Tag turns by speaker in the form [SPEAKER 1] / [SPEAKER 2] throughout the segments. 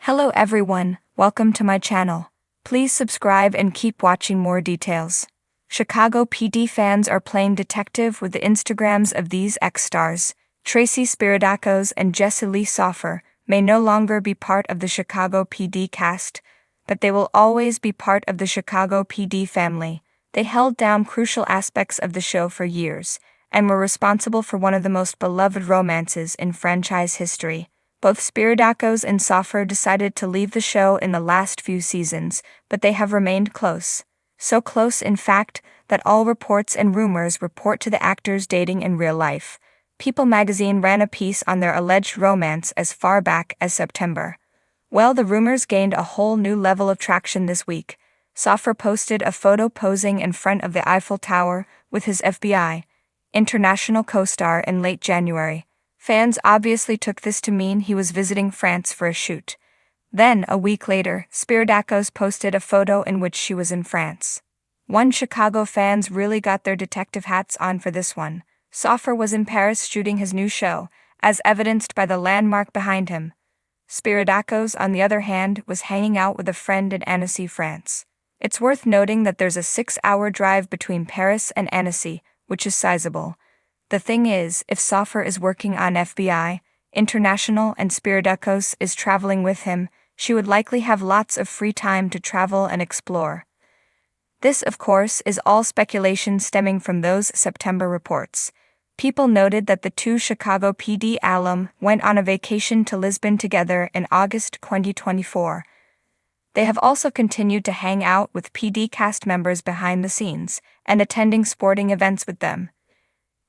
[SPEAKER 1] Hello everyone, welcome to my channel. Please subscribe and keep watching more details. Chicago PD fans are playing detective with the Instagrams of these ex-stars. Tracy Spiridakos and Jessie Soffer may no longer be part of the Chicago PD cast, but they will always be part of the Chicago PD family. They held down crucial aspects of the show for years, and were responsible for one of the most beloved romances in franchise history. Both Spiridakos and Soffer decided to leave the show in the last few seasons, but they have remained close. So close, in fact, that all reports and rumors report to the actors dating in real life. People magazine ran a piece on their alleged romance as far back as September. Well, the rumors gained a whole new level of traction this week. Soffer posted a photo posing in front of the Eiffel Tower with his FBI international co-star in late January. Fans obviously took this to mean he was visiting France for a shoot. Then, a week later, Spiridakos posted a photo in which she was in France. Chicago fans really got their detective hats on for this one. Soffer was in Paris shooting his new show, as evidenced by the landmark behind him. Spiridakos, on the other hand, was hanging out with a friend in Annecy, France. It's worth noting that there's a 6-hour drive between Paris and Annecy, which is sizable. The thing is, if Soffer is working on FBI International and Spiridakos is traveling with him, she would likely have lots of free time to travel and explore. This, of course, is all speculation stemming from those September reports. People noted that the two Chicago PD alum went on a vacation to Lisbon together in August 2024. They have also continued to hang out with PD cast members behind the scenes and attending sporting events with them.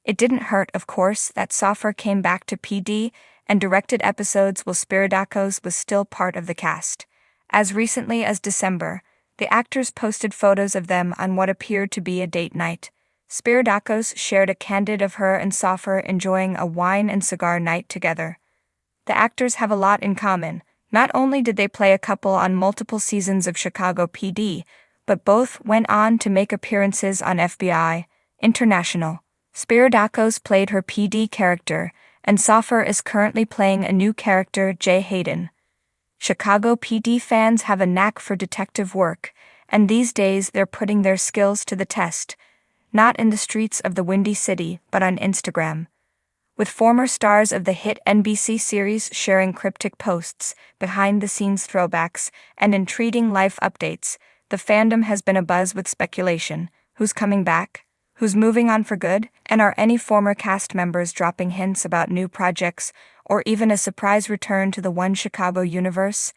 [SPEAKER 1] It didn't hurt, of course, that Soffer came back to PD and directed episodes while Spiridakos was still part of the cast. As recently as December, the actors posted photos of them on what appeared to be a date night. Spiridakos shared a candid of her and Soffer enjoying a wine and cigar night together. The actors have a lot in common. Not only did they play a couple on multiple seasons of Chicago PD, but both went on to make appearances on FBI International. Spiridakos played her PD character, and Soffer is currently playing a new character, Jay Hayden. Chicago PD fans have a knack for detective work, and these days they're putting their skills to the test, not in the streets of the Windy City, but on Instagram. With former stars of the hit NBC series sharing cryptic posts, behind-the-scenes throwbacks, and intriguing life updates, the fandom has been abuzz with speculation. Who's coming back? Who's moving on for good? And are any former cast members dropping hints about new projects, or even a surprise return to the One Chicago universe?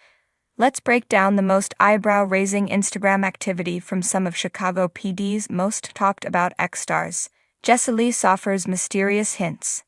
[SPEAKER 1] Let's break down the most eyebrow-raising Instagram activity from some of Chicago PD's most talked-about ex-stars. Jessie Soffer's mysterious hints.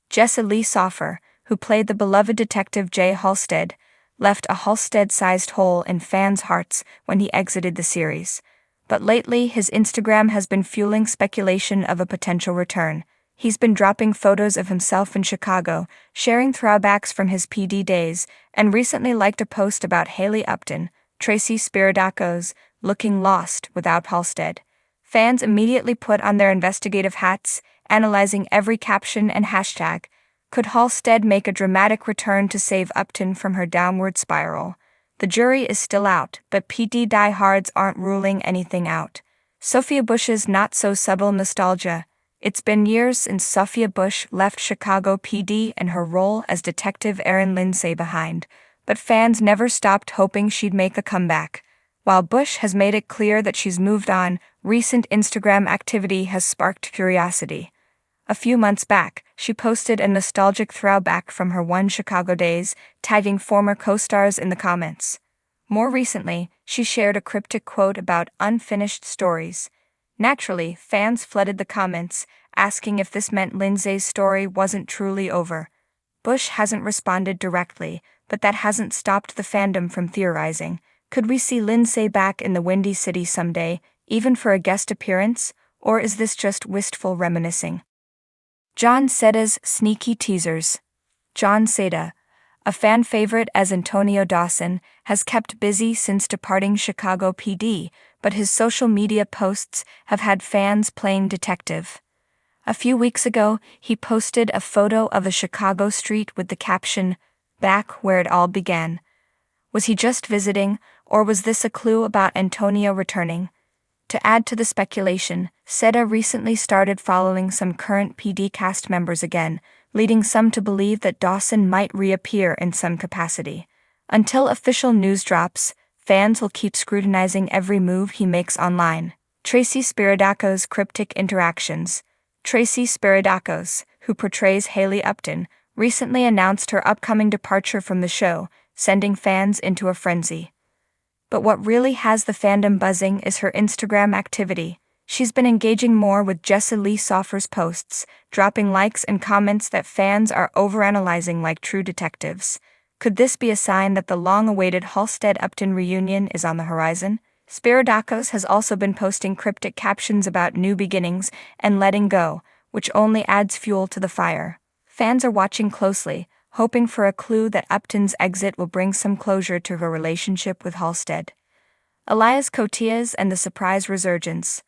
[SPEAKER 1] Jessie Soffer, who played the beloved detective Jay Halstead, left a Halstead-sized hole in fans' hearts when he exited the series. But lately, his Instagram has been fueling speculation of a potential return. He's been dropping photos of himself in Chicago, sharing throwbacks from his PD days, and recently liked a post about Haley Upton, Tracy Spiridakos, looking lost without Halstead. Fans immediately put on their investigative hats, analyzing every caption and hashtag. Could Halstead make a dramatic return to save Upton from her downward spiral? The jury is still out, but PD diehards aren't ruling anything out. Sophia Bush's not-so-subtle nostalgia. It's been years since Sophia Bush left Chicago PD and her role as Detective Erin Lindsay behind, but fans never stopped hoping she'd make a comeback. While Bush has made it clear that she's moved on, recent Instagram activity has sparked curiosity. A few months back, she posted a nostalgic throwback from her One Chicago days, tagging former co-stars in the comments. More recently, she shared a cryptic quote about unfinished stories. Naturally, fans flooded the comments, asking if this meant Lindsay's story wasn't truly over. Bush hasn't responded directly, but that hasn't stopped the fandom from theorizing. Could we see Lindsay back in the Windy City someday, even for a guest appearance, or is this just wistful reminiscing? John Seda's sneaky teasers. John Seda, a fan favorite as Antonio Dawson, has kept busy since departing Chicago PD, but his social media posts have had fans playing detective. A few weeks ago, he posted a photo of a Chicago street with the caption, "Back where it all began." Was he just visiting, or was this a clue about Antonio returning? To add to the speculation, Seda recently started following some current PD cast members again, leading some to believe that Dawson might reappear in some capacity. Until official news drops, fans will keep scrutinizing every move he makes online. Tracy Spiridaco's cryptic interactions. Tracy Spiridakos, who portrays Haley Upton, recently announced her upcoming departure from the show, sending fans into a frenzy. But what really has the fandom buzzing is her Instagram activity. She's been engaging more with Jessa Lee Soffer's posts, dropping likes and comments that fans are overanalyzing like true detectives. Could this be a sign that the long-awaited Halstead-Upton reunion is on the horizon? Spiridakos has also been posting cryptic captions about new beginnings and letting go, which only adds fuel to the fire. Fans are watching closely, hoping for a clue that Upton's exit will bring some closure to her relationship with Halstead. Elias Koteas and the surprise resurgence.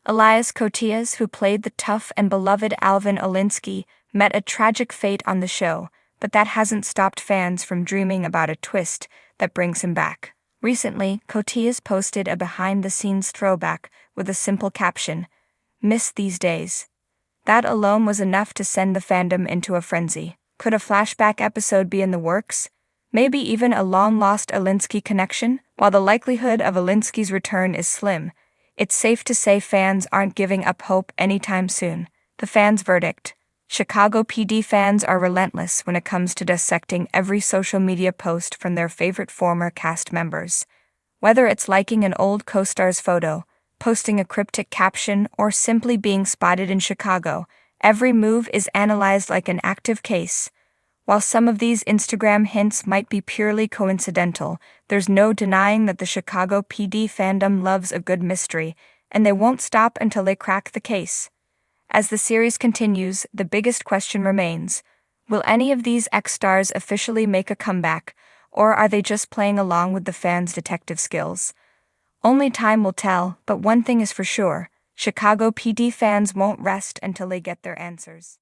[SPEAKER 1] Elias Koteas, who played the tough and beloved Alvin Olinsky, met a tragic fate on the show, but that hasn't stopped fans from dreaming about a twist that brings him back. Recently, Koteas posted a behind-the-scenes throwback with a simple caption, "Miss these days." That alone was enough to send the fandom into a frenzy. Could a flashback episode be in the works? Maybe even a long-lost Olinsky connection? While the likelihood of Olinsky's return is slim, it's safe to say fans aren't giving up hope anytime soon. The fans' verdict. Chicago PD fans are relentless when it comes to dissecting every social media post from their favorite former cast members. Whether it's liking an old co-star's photo, posting a cryptic caption, or simply being spotted in Chicago, every move is analyzed like an active case. While some of these Instagram hints might be purely coincidental, there's no denying that the Chicago PD fandom loves a good mystery, and they won't stop until they crack the case. As the series continues, the biggest question remains: will any of these ex-stars officially make a comeback, or are they just playing along with the fans' detective skills? Only time will tell, but one thing is for sure: Chicago PD fans won't rest until they get their answers.